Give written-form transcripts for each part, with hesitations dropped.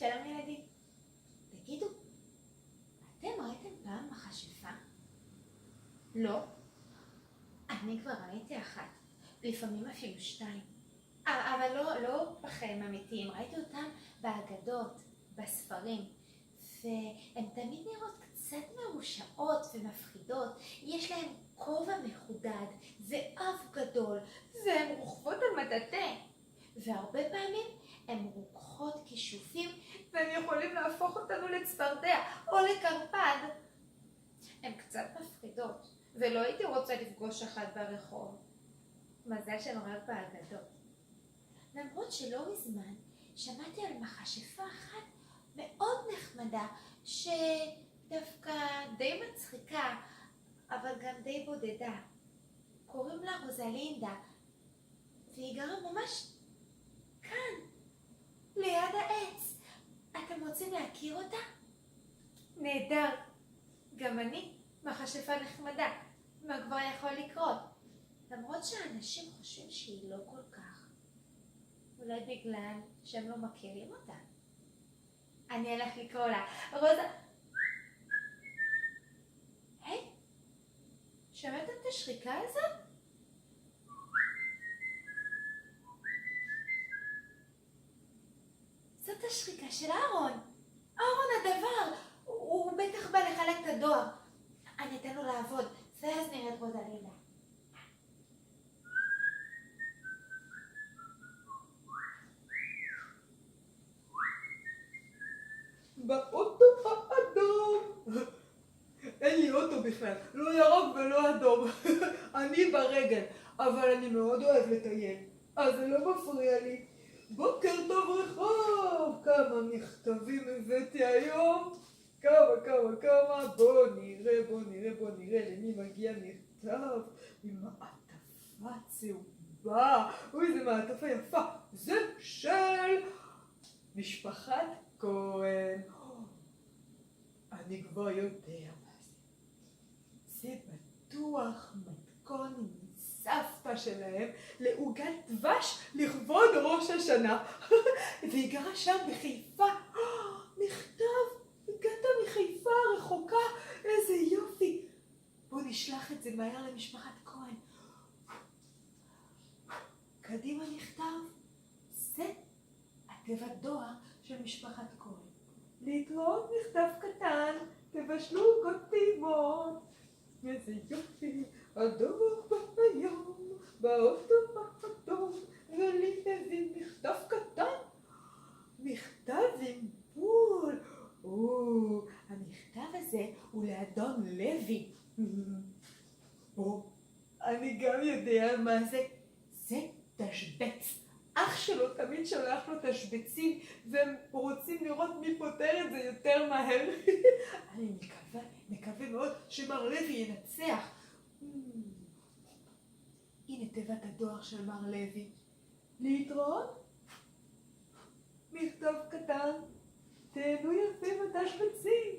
שלום ילדים. תגידו, אתם ראיתם פעם מכשפה? לא? אני כבר ראיתי אחת, לפעמים אפילו שתיים. אבל לא בחיים אמיתיים, ראיתי אותם באגדות, בספרים. והן תמיד נראות קצת מרושעות ומפחידות. יש להן כובע מחודד, ואף גדול, והן רוכבות על מטאטא. והרבה פעמים הן רוקחות כישופים, והם יכולים להפוך אותנו לצפרדע או לקרפד. הן קצת מפחידות, ולא הייתי רוצה לפגוש אחת ברחוב. מזל שהן רק באגדות. למרות שלא מזמן שמעתי על מכשפה אחת מאוד נחמדה, שדווקא די מצחיקה, אבל גם די בודדה. קוראים לה רוזלינדה, והיא גרה ממש כאן, ליד העץ. אתם רוצים להכיר אותה? נהדר. גם אני מכשפה נחמדה. מה כבר יכול לקרות? למרות שאנשים חושבים שהיא לא כל כך. אולי בגלל שהם לא מכירים אותה. אני אלך לקרוא לה. רוזה... היי, שמעתם את השריקה הזאת? זאת השריקה של אהרון. אהרון הדבר. הוא בטח בא לחלק את הדואר. אני אתן לו לעבוד, ואז נראית רוזלינדה. באוטו האדום. אין לי אוטו בכלל, לא ירוק ולא אדום. אני ברגל, אבל אני מאוד אוהב לטייל, אז זה לא מפריע לי. בוקר טוב רחוב, כמה מכתבים הבאתי היום. כמה, בוא נראה למי מגיע מכתב עם מעטפה צהובה. אוי, זה מעטפה יפה, זה של משפחת כהן. אני כבר יודע מה זה. זה בטוח מתכון עם סבתא שלהם לעוגת דבש לכבוד ראש השנה. והיא גרה שם בחיפה. מכתב, הגעת מחיפה רחוקה, איזה יופי. בוא נשלח את זה מהר למשפחת כהן. קדימה נכתב, זה התיבת דואר של משפחת כהן. להתראות מכתב קטן, תבשלו עוגות טעימות. איזה יופי, הדואר בא היום, באוטו האדום, ולי הביא מכתב קטן. מכתב עם בול. המכתב הזה הוא לאדון לוי. אני גם יודע מה זה. זה תשבץ. אח שלו תמיד שולח לו תשבצים, והם רוצים לראות מי פותר את זה יותר מהר. אני מקווה מאוד שמר לוי ינצח. הנה תיבת הדואר של מר לוי. להתראות? מכתב קטן, תהנו יפים התשבצים.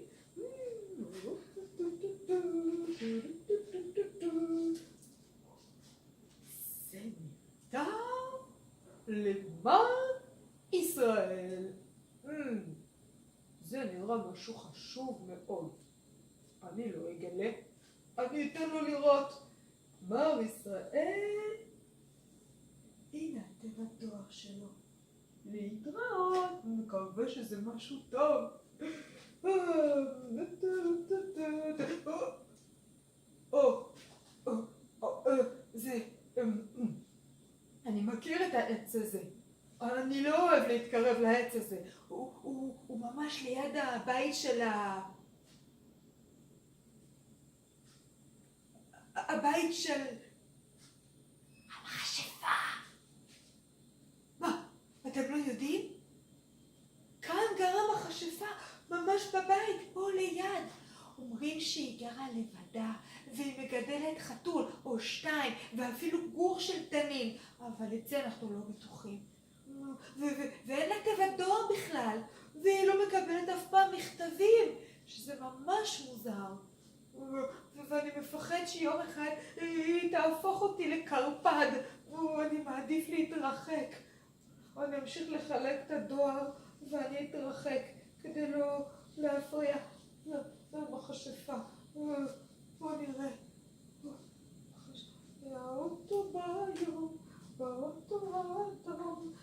זה נכתב למען ישראל. זה נראה משהו חשוב מאוד. אני לא אגלה, אני אתן לו לראות. מר ישראל, הנה התיבת דואר שלו. להתראות, מקווה שזה משהו טוב. זה, אני מכיר את העץ הזה. אני לא אוהב להתקרב לעץ הזה. הוא ממש ליד הבית של הבית של המכשפה. מה? אתם לא יודעים? כאן גרה מכשפה, ממש בבית, פה ליד. אומרים שהיא גרה לבדה, והיא מגדלת חתול או שתיים, ואפילו גור של תנין, אבל את זה אנחנו לא בטוחים. ואין לה תיבת דואר בכלל, והיא לא מקבלת אף פעם מכתבים, שזה ממש מוזר. ואני מפחד שיום אחד היא תהפוך אותי לקרפד, ואני מעדיף להתרחק. אני אמשיך לחלק את הדואר ואני אתרחק כדי לא להפריע למכשפה. בוא נראה. האוטו ביום, באוטו האדום.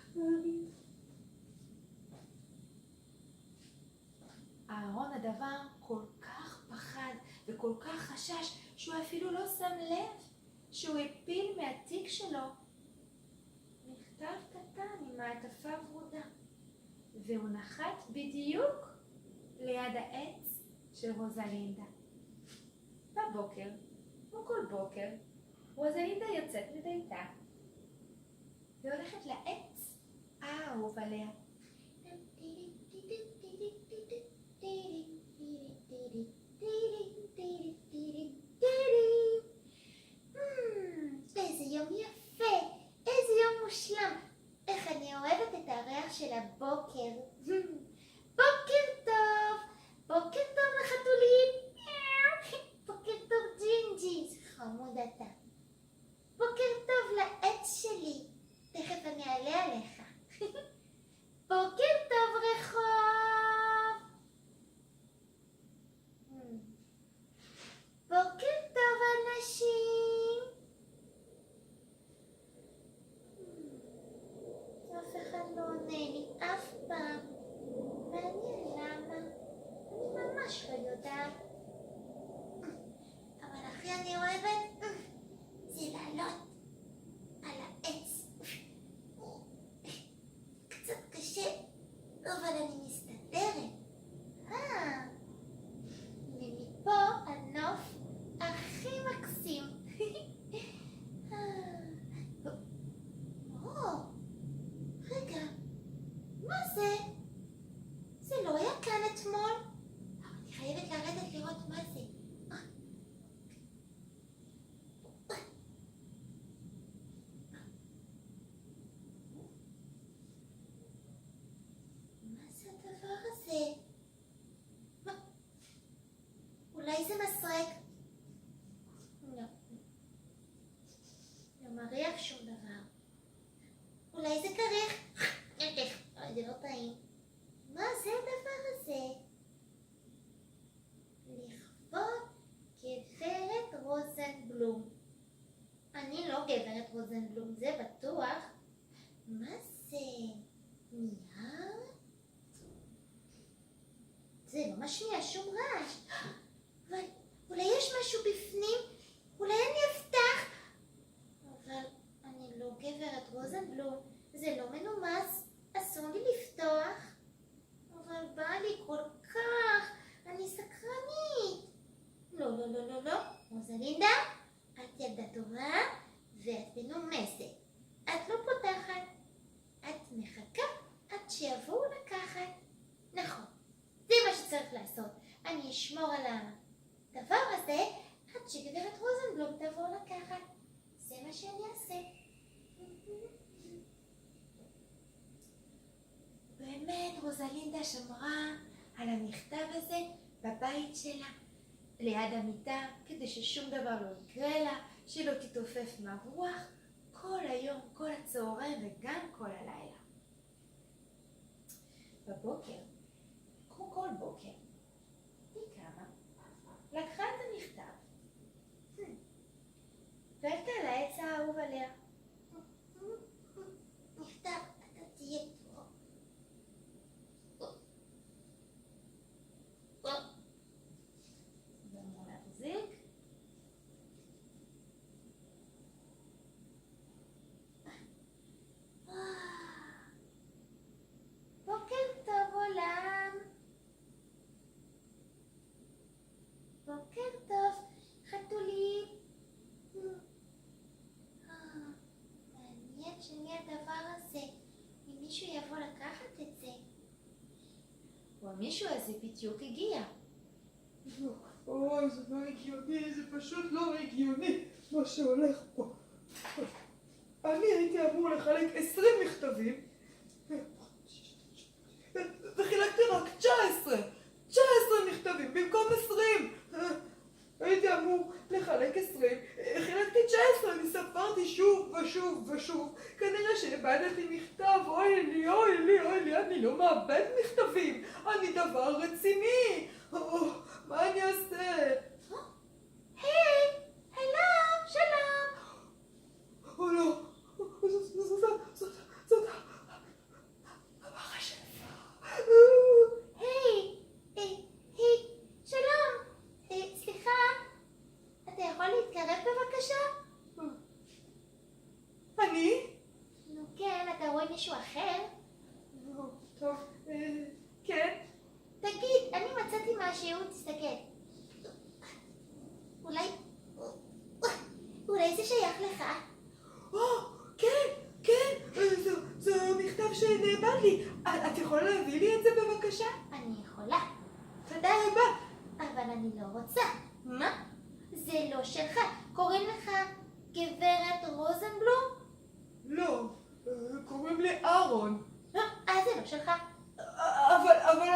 אהרון הדבר כל כך פחד וכל כך חשש שהוא אפילו לא שם לב שהוא הפיל מהתיק שלו מכתב קטן עם מעטפה ורודה, והוא נחת בדיוק ליד העץ של רוזלינדה. בבוקר, כמו כל בוקר, רוזלינדה יוצאת מביתה והולכת לעץ האהוב עליה. איזה יום יפה, איזה יום מושלם. איך אני אוהבת את הריח של הבוקר. בוקר טוב, בוקר טוב לחתולים. בוקר טוב ג'ינג'י, חמוד אתה. בוקר טוב לעץ שלי, תכף אני אעלה עליך. בוקר טוב רחוב. בוקר טוב אנשים. אף אחד לא עונה לי אף פעם. מעניין למה? אני ממש לא יודעת. אבל הכי אני אוהבת זה לעלות על העץ. קצת קשה, אבל אני מסתדרת. ומפה הנוף הכי מקסים. רגע, מה זה? זה לא היה כאן אתמול? אבל אני חייבת לרדת לראות מה זה. מה זה הדבר הזה? אולי זה מסרק? לא. לא מריח שום דבר. אולי זה כריך? זה לא טעים. מה זה הדבר הזה? לכבוד גברת רוזנבלום. אני לא גברת רוזנבלום, זה בטוח. מה זה? נייר? זה לא משמיע שום רעש. אבל אולי יש משהו בפנים? אולי אני אפתח? אבל אני לא גברת רוזנבלום, זה לא מנומס, אסור לי לפתוח. אבל בא לי כל כך, אני סקרנית. לא, לא, לא, לא, לא, רוזלינדה, את ילדה טובה ואת מנומסת. את לא פותחת, את מחכה עד שיבואו לקחת. נכון, זה מה שצריך לעשות. אני אשמור על הדבר הזה עד שגברת רוזנבלום תבוא לקחת. זה מה שאני אעשה. באמת רוזלינדה שמרה על המכתב הזה בבית שלה, ליד המיטה, כדי ששום דבר לא יקרה לה, שלא תתעופף מהרוח, כל היום, כל הצהריים וגם כל הלילה. בבוקר, כמו כל בוקר, היא קמה, לקחה את המכתב, ועלתה לעץ האהוב עליה. מכתב, אתה תהיה פה. ואמור להחזיק. בוקר טוב עולם. בוקר טוב חתולים. מעניין שמי הדבר הזה, אם מישהו יבוא לקחת את זה. והמישהו הזה בדיוק הגיע. אוי, זה לא הגיוני, זה פשוט לא הגיוני מה שהולך פה. אני הייתי אמור לחלק 20 מכתבים וחילקתי רק 19 מכתבים במקום 20. הייתי אמור לחלק 20, חילקתי 19, אני ספרתי שוב ושוב ושוב. כנראה שאיבדתי מכתב, אוי לי, אוי לי, אוי לי, אני לא מאבד מכתבים. אני דבר רציני. מה אני אעשה? היי, הלו, שלום. או לא, זאת המכשפה. היי, היי, שלום. סליחה, אתה יכול להתקרב בבקשה? אני? נו כן, אתה רואה מישהו אחר? טוב, כן. תגיד, אני מצאתי משהו, תסתכל. אולי זה שייך לך? כן, כן, זה מכתב שנאבד לי. את יכולה להביא לי את זה בבקשה? אני יכולה, תודה רבה. אבל אני לא רוצה. מה? זה לא שלך. קוראים לך גברת רוזנבלום? לא, קוראים לי אהרון. זה לא שלך. אבל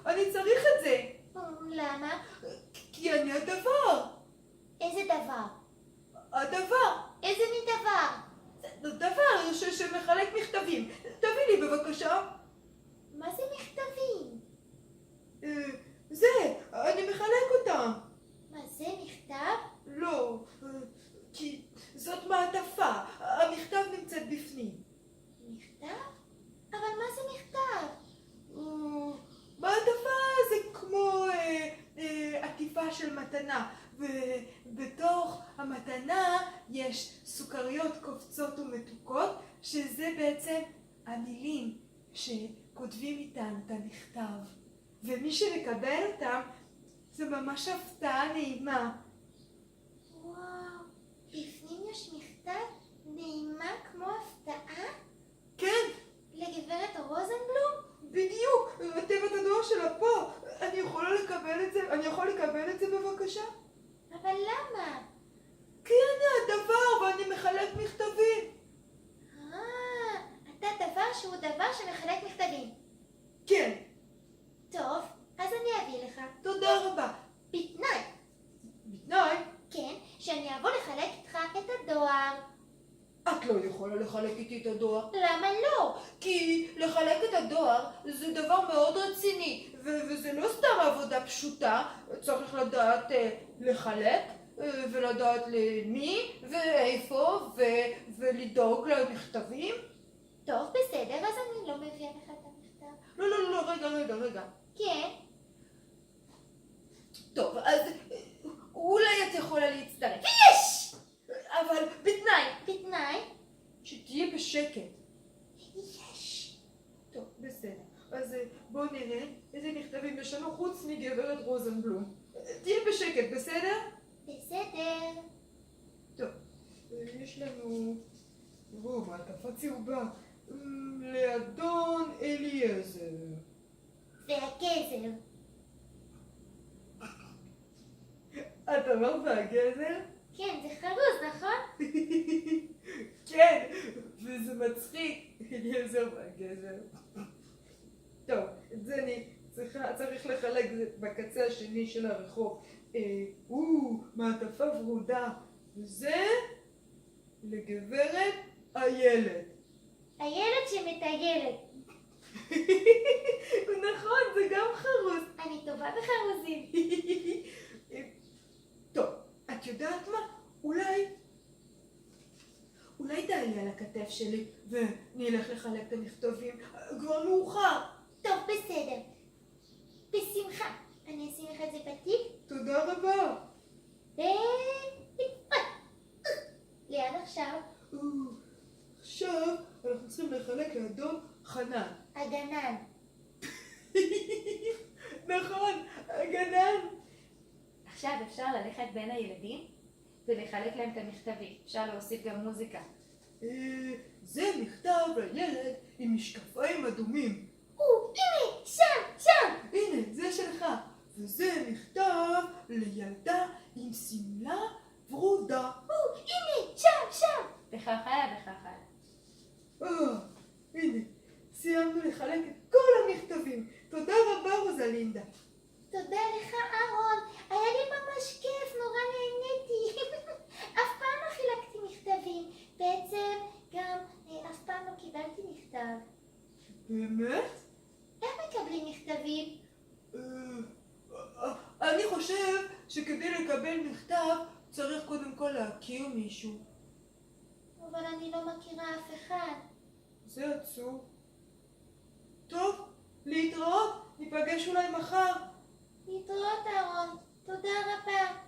אני צריך את זה. למה? כי אני הדבר. איזה דבר? הדבר. איזה מין דבר? דבר שמחלק מכתבים. תביא לי בבקשה. מה זה מכתבים? זה, אני מחלק אותם. מה זה מכתב? לא, כי זאת מעטפה. המכתב נמצאת בפנים. מכתב? אבל מה זה מכתב? מעטפה זה כמו עטיפה של מתנה, ובתוך המתנה יש סוכריות קופצות ומתוקות, שזה בעצם המילים שכותבים איתן את המכתב. ומי שמקבל אותם זה ממש הפתעה נעימה. וואו, בפנים יש מכתב נעימה כמו הפתעה? כן, לגברת רוזנבלום? בדיוק, תיבת הדואר שלה פה. אני יכול לקבל את זה בבקשה? אבל למה? כי אני הדבר ואני מחלק מכתבים. אתה דבר שהוא דבר שמחלק מכתבים. כן, טוב, אז אני אביא לך. תודה רבה. בתנאי, בתנאי, כן, שאני אבוא לחלק איתך את הדואר. את לא יכולה לחלק איתי את הדואר. למה לא? כי לחלק את הדואר זה דבר מאוד רציני, וזה לא סתם עבודה פשוטה. צריך לדעת לחלק, ולדעת למי, ואיפה, ולדאוג למכתבים. טוב, בסדר, אז אני לא מביאה לך את המכתב. לא, רגע. כן, טוב, אז אולי את יכולה להצטרף. יש! אבל בתנאי בתנאי? שתהיה בשקט. יש. טוב, בסדר. אז בואו נראה איזה מכתבים יש לנו חוץ מגברת רוזנבלום. תהיה בשקט, בסדר? בסדר. טוב, יש לנו... מעטפה צהובה. לאדון אליעזר. זה הגזר. את אמרת והגזר? כן, זה חרוז, נכון? כן, וזה מצחיק, אליעזר והגזר. טוב, את זה אני צריך לחלק בקצה השני של הרחוב. מעטפה ורודה. וזה לגברת איילת. הילד שמטיילת. נכון, זה גם חרוז. אני טובה בחרוזים. טוב, את יודעת מה? אולי תעלי על הכתף שלי ונלך לחלק את המכתבים. כבר מאוחר. טוב, בסדר. בשמחה. אני אשים לך את זה בתיק. תודה רבה. ליד עכשיו. עכשיו אנחנו צריכים לחלק לאדון חנן. הגנן. נכון, הגנן. עכשיו אפשר ללכת בין הילדים ולחלק להם את המכתבים. אפשר להוסיף גם מוזיקה. זה מכתב לילד עם משקפיים אדומים. הנה, שם. הנה, זה שלך. וזה מכתב לילדה עם שמלה ורודה. הנה, שם. וכך הלאה. הנה, סיימנו לחלק את כל המכתבים. תודה רבה, רוזלינדה. תודה לך אהרון, היה לי ממש כיף, נורא נהניתי. אף פעם לא חילקתי מכתבים, בעצם גם אף פעם לא קיבלתי מכתב. באמת? איך מקבלים מכתבים? אני חושב שכדי לקבל מכתב צריך קודם כל להכיר מישהו. אבל אני לא מכירה אף אחד. זה עצוב. טוב, להתראות, ניפגש אולי מחר. להתראות אהרון, תודה רבה.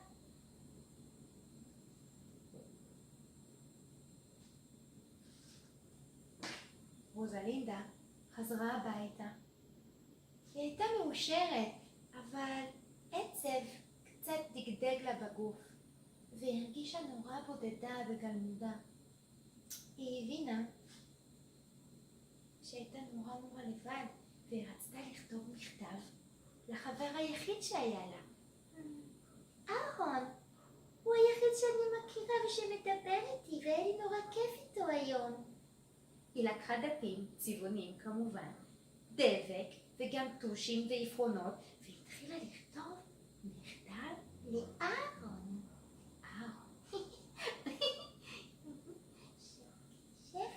רוזלינדה חזרה הביתה. היא הייתה מאושרת, אבל עצב קצת דגדג לה בגוף, והיא הרגישה נורא בודדה וגלמודה. היא הבינה שהייתה נורא לבד, והיא רצתה לכתוב מכתב לחבר היחיד שהיה לה. אהרון, הוא היחיד שאני מכירה ושמדבר איתי, והיה לי נורא כיף איתו היום. היא לקחה דפים, צבעונים כמובן, דבק וגם טושים ועפרונות, והתחילה לכתוב מכתב לאהרון. אהרון. שף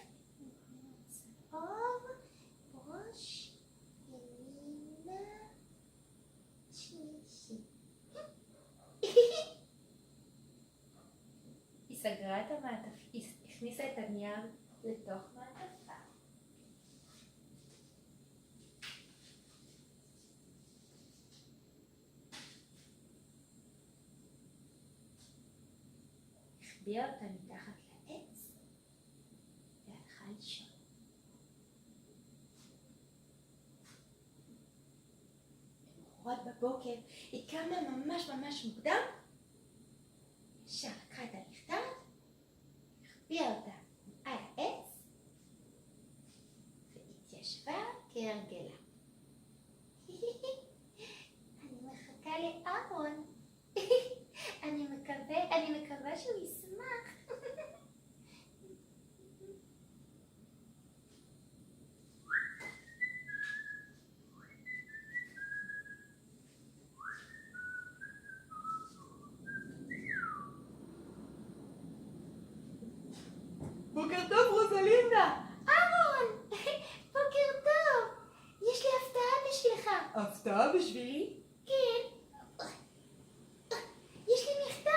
צהוב, ראש, ימינה, שלישי. היא סגרה את המעטפה, היא הכניסה את הנייר לתוך מעטפה. החביאה אותה מתחת לעץ והלכה לישון. למחרת בבוקר היא קמה ממש מוקדם, ישר לקחה את המכתב, החביאה אותה על העץ והתיישבה כהרגלה. אני מחכה לאהרון. אני מקווה שהוא ישמח. בוקר טוב רוזלינדה. אהרון, בוקר טוב. יש לי הפתעה בשבילך. הפתעה בשבילי? כן. יש לי מכתב.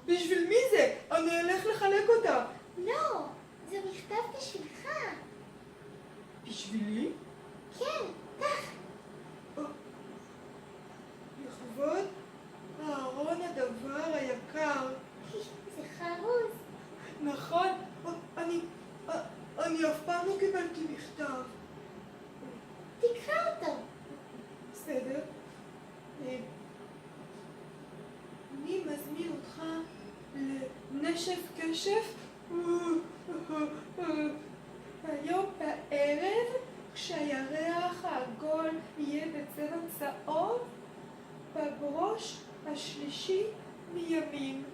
בשביל מי זה? אני אלך לחלק אותה. לא, זה מכתב בשבילך. בשבילי? כן, קח. לכבוד אהרון הדבר היקר. זה חרוז. נכון, אני אף פעם לא קיבלתי מכתב. תקרא אותו. בסדר. אני מזמין אותך לנשף קשף היום בערב, כשהירח העגול יהיה בצבע צהוב, בברוש השלישי מימין.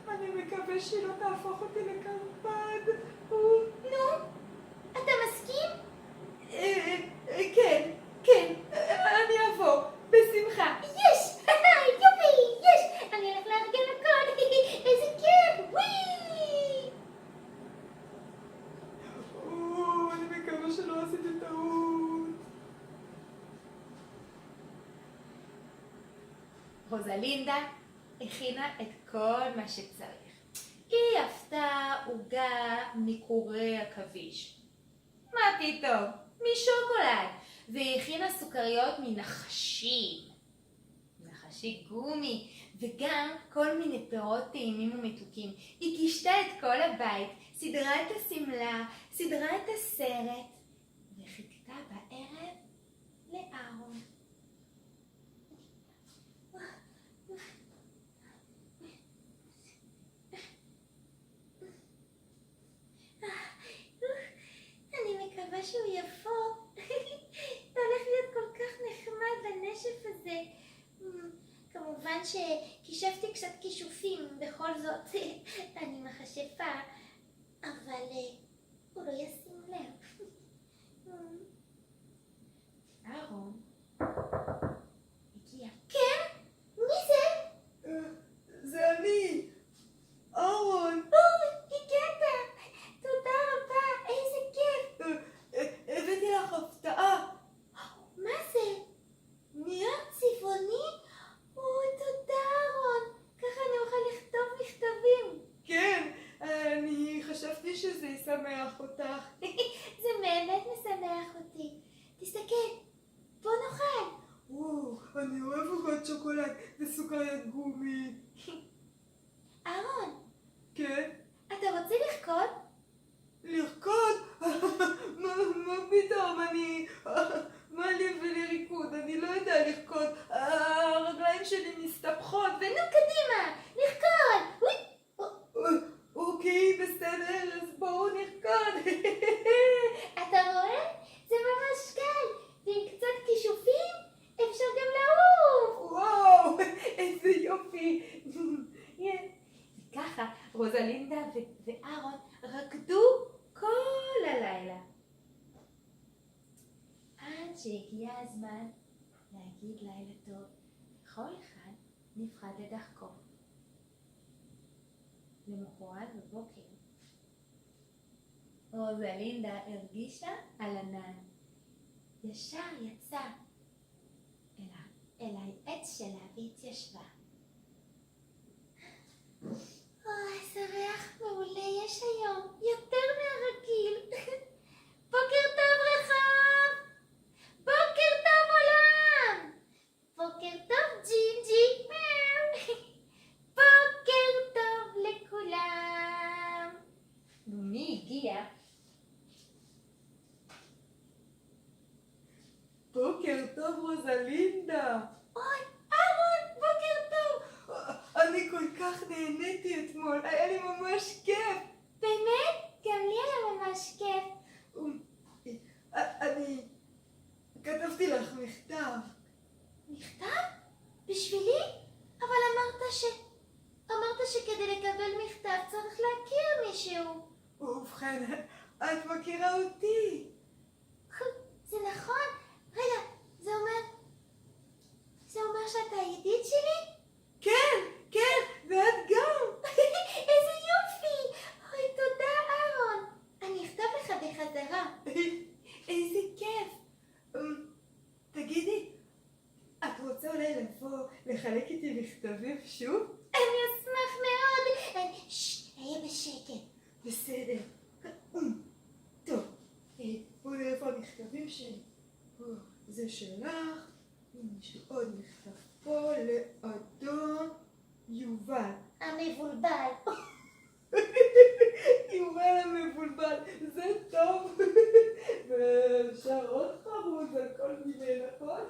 אני מקווה שהיא לא תהפוך אותי לקרפד. נו, אתה מסכים? כן, אני אבוא, בשמחה. יש! יופי! יש! אני הולך לארגן הכל! איזה כיף! וואי! אני מקווה שלא עשיתי טעות. רוזלינדה הכינה את כל מה שצריך. היא עפתה עוגה מקורי עכביש. מה פתאום? משוקולד. והיא הכינה סוכריות מנחשים. נחשי גומי. וגם כל מיני פירות טעימים ומתוקים. היא קישתה את כל הבית, סידרה את השמלה, סידרה את הסרט, וחיכתה בערב לאהרון. אני מקווה שהוא יבוא. זה הולך להיות כל כך נחמד לנשף הזה. כמובן שכישפתי קצת כישופים, בכל זאת אני מכשפה, אבל הוא לא ישים לב. אהרון הגיע. כן? מי זה? זה אני, אהרון. הגעת! תודה רבה, איזה כיף! הבאתי לך הפתעה. מה זה? נייר צבעוני? אוי, תודה אהרון! ככה אני אוכל לכתוב מכתבים. כן, אני חשבתי שזה ישמח אותך. זה באמת משמח אותי. תסתכל, בוא נאכל. אני אוהב עוגות שוקולד וסוכריית גומי. אהרון, כן? אתה רוצה לרקוד? לרקוד? מה פתאום? מה לי ולריקוד? אני לא יודע לרקוד. הרגליים שלי מסתבכות. ונו קדימה, לרקוד! אוקיי, בסדר, אז בואו נרקוד. אתה רואה? זה ממש קל. ועם קצת כישופים אפשר גם לעוף. וואו, איזה יופי. וככה רוזלינדה ואהרון רקדו כל הלילה. עד שהגיע הזמן להגיד לילה טוב. כל אחד נפרד לדרכו. למחרת בבוקר רוזלינדה הרגישה על ענן. ישר יצא אל העץ שלה והתיישבה. אוי, זה ריח מעולה יש היום, יותר מהרגיל. בוקר טוב רחוב! בוקר טוב עולם! בוקר טוב ג'ינג'י! מיאו. בוקר טוב לכולם! ומי הגיע? בוקר טוב, רוזלינדה. אוי, אהרון, בוקר טוב! אני כל כך נהניתי אתמול, היה לי ממש כיף. באמת? גם לי היה ממש כיף. אני כתבתי לך מכתב. מכתב? בשבילי? אבל אמרת שכדי לקבל מכתב צריך להכיר מישהו. ובכן, את מכירה אותי. זה נכון? רגע, זה אומר שאתה הידיד שלי? כן, ואת גם. איזה יופי! אוי, תודה אהרון. אני אכתוב לך בחזרה. איזה כיף. תגידי, את רוצה אולי לבוא לחלק איתי מכתבים שוב? אני אשמח מאוד. היה בשקט. בסדר. טוב, בואו נראה פה המכתבים שלי. זה שלך. יש לי עוד מכתב פה לאדון יובל. המבולבל. יובל המבולבל, זה טוב. ואפשר עוד חרוז על כל מיני, נכון?